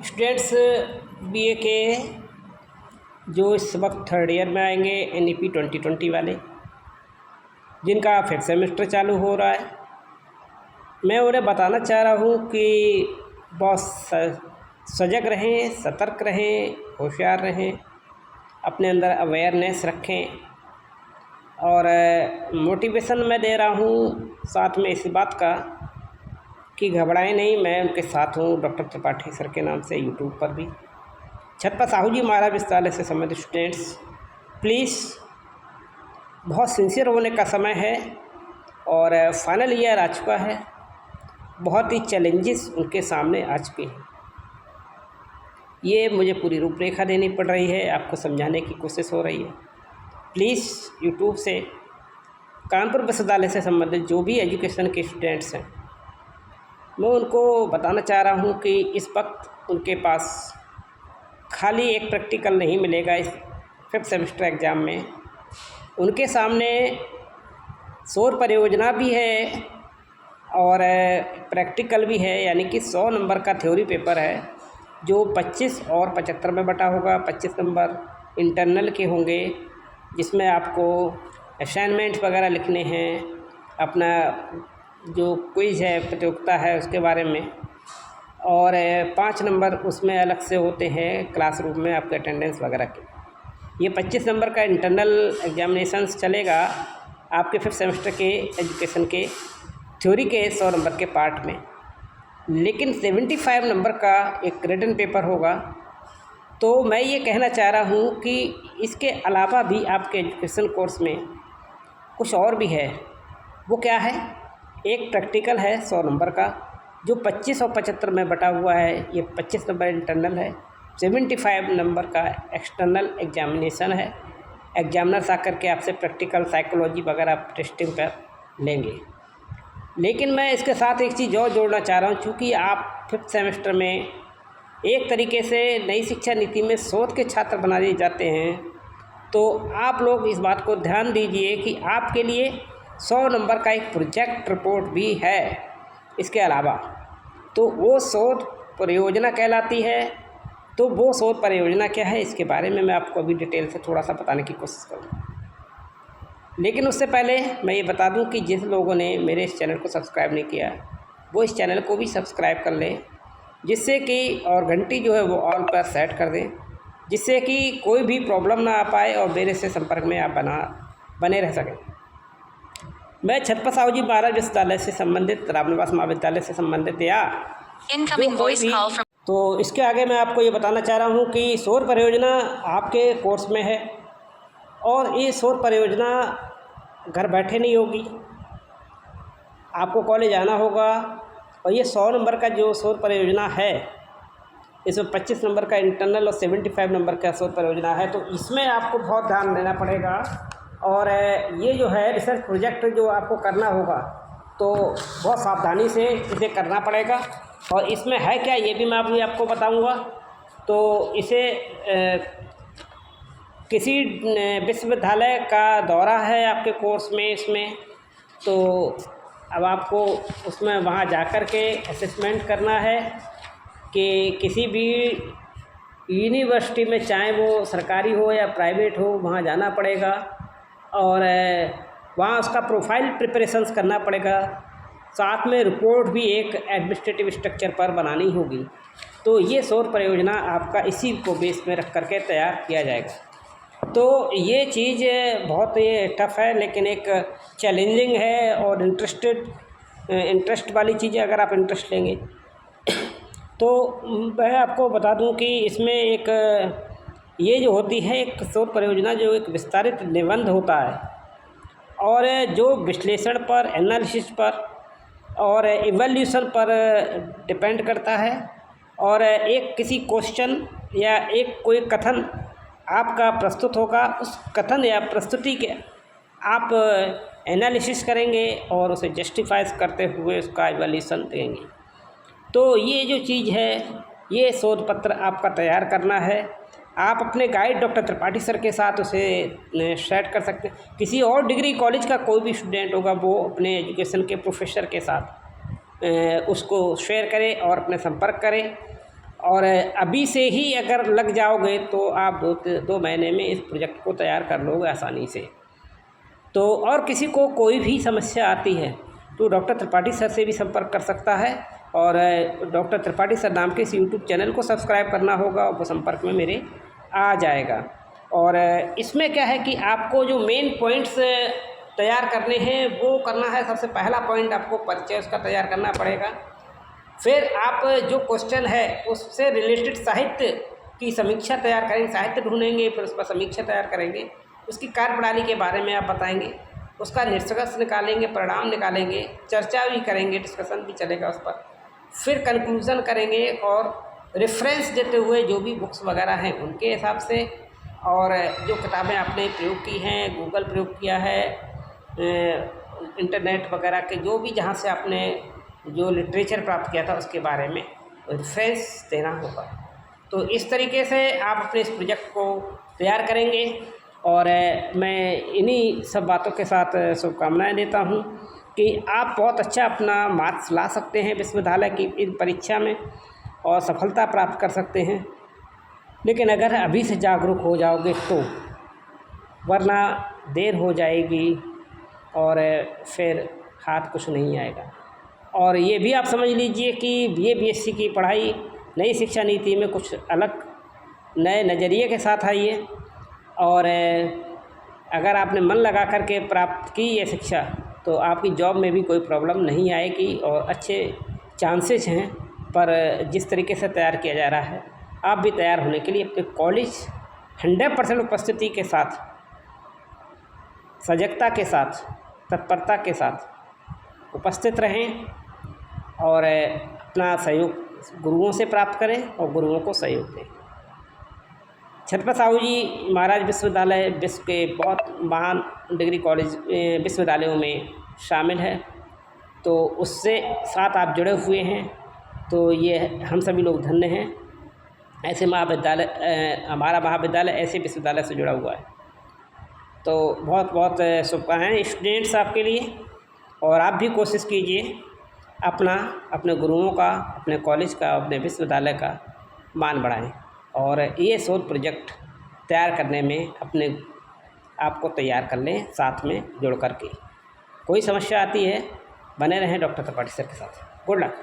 Students BA के जो इस वक्त थर्ड ईयर में आएंगे NEP 2020 वाले, जिनका फिफ्थ सेमेस्टर चालू हो रहा है, मैं उन्हें बताना चाह रहा हूँ कि बहुत सजग रहें, सतर्क रहें, होशियार रहें, अपने अंदर अवेयरनेस रखें। और मोटिवेशन मैं दे रहा हूँ साथ में इस बात का कि घबराएं नहीं, मैं उनके साथ हूँ डॉक्टर त्रिपाठी सर के नाम से यूट्यूब पर भी। छत्रपति साहू जी महाराज विश्वविद्यालय से संबंधित स्टूडेंट्स, प्लीज़ बहुत सिंसियर होने का समय है और फाइनल ईयर आ चुका है। बहुत ही चैलेंजेस उनके सामने आ चुके हैं। ये मुझे पूरी रूपरेखा देनी पड़ रही है, आपको समझाने की कोशिश हो रही है। प्लीज़ यूट्यूब से कानपुर विश्वविद्यालय से संबंधित जो भी एजुकेशन के स्टूडेंट्स हैं, मैं उनको बताना चाह रहा हूँ कि इस वक्त उनके पास खाली एक प्रैक्टिकल नहीं मिलेगा। इस फिफ्थ सेमेस्टर एग्ज़ाम में उनके सामने शोध परियोजना भी है और प्रैक्टिकल भी है, यानी कि 100 नंबर का थ्योरी पेपर है जो 25 और 75 में बटा होगा। 25 नंबर इंटरनल के होंगे जिसमें आपको असाइनमेंट वगैरह लिखने हैं, अपना जो क्विज़ है, प्रतियोगिता है उसके बारे में, और 5 नंबर उसमें अलग से होते हैं क्लासरूम में आपके अटेंडेंस वगैरह के। ये 25 नंबर का इंटरनल एग्जामिनेशंस चलेगा आपके फिफ्थ सेमेस्टर के एजुकेशन के थ्योरी के 100 नंबर के पार्ट में, लेकिन 75 नंबर का एक रिटन पेपर होगा। तो मैं ये कहना चाह रहा हूँ कि इसके अलावा भी आपके एजुकेशन कोर्स में कुछ और भी है। वो क्या है? एक प्रैक्टिकल है 100 नंबर का जो 25 और 75 में बटा हुआ है। ये 25 नंबर इंटरनल है, 75 नंबर का एक्सटर्नल एग्जामिनेशन है। एग्जामिनर्स आकर के आपसे प्रैक्टिकल साइकोलॉजी वगैरह टेस्टिंग पर लेंगे। लेकिन मैं इसके साथ एक चीज़ और जोड़ना चाह रहा हूँ, चूँकि आप फिफ्थ सेमेस्टर में एक तरीके से नई शिक्षा नीति में शोध के छात्र बना दिए जाते हैं, तो आप लोग इस बात को ध्यान दीजिए कि आपके लिए 100 नंबर का एक प्रोजेक्ट रिपोर्ट भी है इसके अलावा। तो वो शोध परियोजना कहलाती है। तो वो शोध परियोजना क्या है, इसके बारे में मैं आपको अभी डिटेल से थोड़ा सा बताने की कोशिश करूँगा। लेकिन उससे पहले मैं ये बता दूं कि जिन लोगों ने मेरे इस चैनल को सब्सक्राइब नहीं किया वो इस चैनल को भी सब्सक्राइब कर लें, जिससे कि और घंटी जो है वो ऑल पर सेट कर दें, जिससे कि कोई भी प्रॉब्लम ना आ पाए और मेरे से संपर्क में आप बने रह सकें। मैं छत्रपति साहू जी महाराज विश्वविद्यालय से संबंधित, रामनिवास महाविद्यालय से संबंधित या तो इसके आगे मैं आपको ये बताना चाह रहा हूँ कि शोध परियोजना आपके कोर्स में है और ये शोध परियोजना घर बैठे नहीं होगी, आपको कॉलेज आना होगा। और ये 100 नंबर का जो शोध परियोजना है, इसमें 25 नंबर का इंटरनल और 75 नंबर का शोध परियोजना है। तो इसमें आपको बहुत ध्यान देना पड़ेगा और ये जो है रिसर्च प्रोजेक्ट जो आपको करना होगा, तो बहुत सावधानी से इसे करना पड़ेगा। और इसमें है क्या, ये भी मैं अभी आपको बताऊँगा। तो इसे किसी विश्वविद्यालय का दौरा है आपके कोर्स में इसमें, तो अब आपको उसमें वहाँ जाकर के असेसमेंट करना है कि किसी भी यूनिवर्सिटी में, चाहे वो सरकारी हो या प्राइवेट हो, वहाँ जाना पड़ेगा और वहाँ उसका प्रोफाइल प्रिपरेशंस करना पड़ेगा। साथ में रिपोर्ट भी एक एडमिनिस्ट्रेटिव स्ट्रक्चर पर बनानी होगी। तो ये शोध परियोजना आपका इसी को बेस में रख करके तैयार किया जाएगा। तो ये चीज़ बहुत ये टफ़ है, लेकिन एक चैलेंजिंग है और इंटरेस्ट वाली चीज़ है। अगर आप इंटरेस्ट लेंगे तो मैं आपको बता दूं कि इसमें एक ये जो होती है एक शोध परियोजना, जो एक विस्तारित निबंध होता है और जो विश्लेषण पर, एनालिसिस पर और इवैल्यूएशन पर डिपेंड करता है। और एक किसी क्वेश्चन या एक कोई कथन आपका प्रस्तुत होगा, उस कथन या प्रस्तुति के आप एनालिसिस करेंगे और उसे जस्टिफाइज करते हुए उसका इवैल्यूएशन देंगे। तो ये जो चीज़ है, ये शोध पत्र आपका तैयार करना है। आप अपने गाइड डॉक्टर त्रिपाठी सर के साथ उसे सेट कर सकते हैं। किसी और डिग्री कॉलेज का कोई भी स्टूडेंट होगा, वो अपने एजुकेशन के प्रोफेसर के साथ उसको शेयर करें और अपने संपर्क करें। और अभी से ही अगर लग जाओगे तो आप 2 महीने में इस प्रोजेक्ट को तैयार कर लोगे आसानी से। तो और किसी को कोई भी समस्या आती है तो डॉक्टर त्रिपाठी सर से भी संपर्क कर सकता है, और डॉक्टर त्रिपाठी सर नाम के इस यूट्यूब चैनल को सब्सक्राइब करना होगा, वो संपर्क में मेरे आ जाएगा। और इसमें क्या है कि आपको जो मेन पॉइंट्स तैयार करने हैं वो करना है। सबसे पहला पॉइंट आपको परिचय उसका तैयार करना पड़ेगा। फिर आप जो क्वेश्चन है उससे रिलेटेड साहित्य की समीक्षा तैयार करेंगे, साहित्य ढूंढेंगे, फिर उस पर समीक्षा तैयार करेंगे, उसकी कार्यप्रणाली के बारे में आप बताएंगे, उसका निष्कर्ष निकालेंगे, परिणाम निकालेंगे, चर्चा भी करेंगे, डिस्कशन भी चलेगा उस पर। फिर कंक्लूज़न करेंगे और रेफरेंस देते हुए जो भी बुक्स वगैरह हैं उनके हिसाब से, और जो किताबें आपने प्रयोग की हैं, गूगल प्रयोग किया है, इंटरनेट वगैरह के जो भी जहाँ से आपने जो लिटरेचर प्राप्त किया था उसके बारे में रेफरेंस देना होगा। तो इस तरीके से आप अपने इस प्रोजेक्ट को तैयार करेंगे, और मैं इन्हीं सब बातों के साथ शुभकामनाएं देता हूं कि आप बहुत अच्छा अपना मार्क्स ला सकते हैं विश्वविद्यालय की इन परीक्षा में और सफलता प्राप्त कर सकते हैं। लेकिन अगर अभी से जागरूक हो जाओगे तो, वरना देर हो जाएगी और फिर हाथ कुछ नहीं आएगा। और ये भी आप समझ लीजिए कि BA-BSc की पढ़ाई नई शिक्षा नीति में कुछ अलग नए नज़रिए के साथ आई है, और अगर आपने मन लगा कर के प्राप्त की ये शिक्षा तो आपकी जॉब में भी कोई प्रॉब्लम नहीं आएगी और अच्छे चांसेस हैं। पर जिस तरीके से तैयार किया जा रहा है, आप भी तैयार होने के लिए अपने कॉलेज 100% उपस्थिति के साथ, सजगता के साथ, तत्परता के साथ उपस्थित रहें और अपना सहयोग गुरुओं से प्राप्त करें और गुरुओं को सहयोग दें। छत्रपति साहू जी महाराज विश्वविद्यालय विश्व के बहुत महान डिग्री कॉलेज विश्वविद्यालयों में शामिल है, तो उससे साथ आप जुड़े हुए हैं, तो ये हम सभी लोग धन्य हैं। ऐसे महाविद्यालय, हमारा महाविद्यालय ऐसे विश्वविद्यालय से जुड़ा हुआ है। तो बहुत बहुत शुभकामनाएं स्टूडेंट्स आपके लिए, और आप भी कोशिश कीजिए अपने गुरुओं का, अपने कॉलेज का, अपने विश्वविद्यालय का मान बढ़ाएं, और ये शोध प्रोजेक्ट तैयार करने में अपने आप को तैयार कर लें साथ में जुड़ कर के। कोई समस्या आती है, बने रहें डॉक्टर त्रिपाठी सर के साथ। Good luck.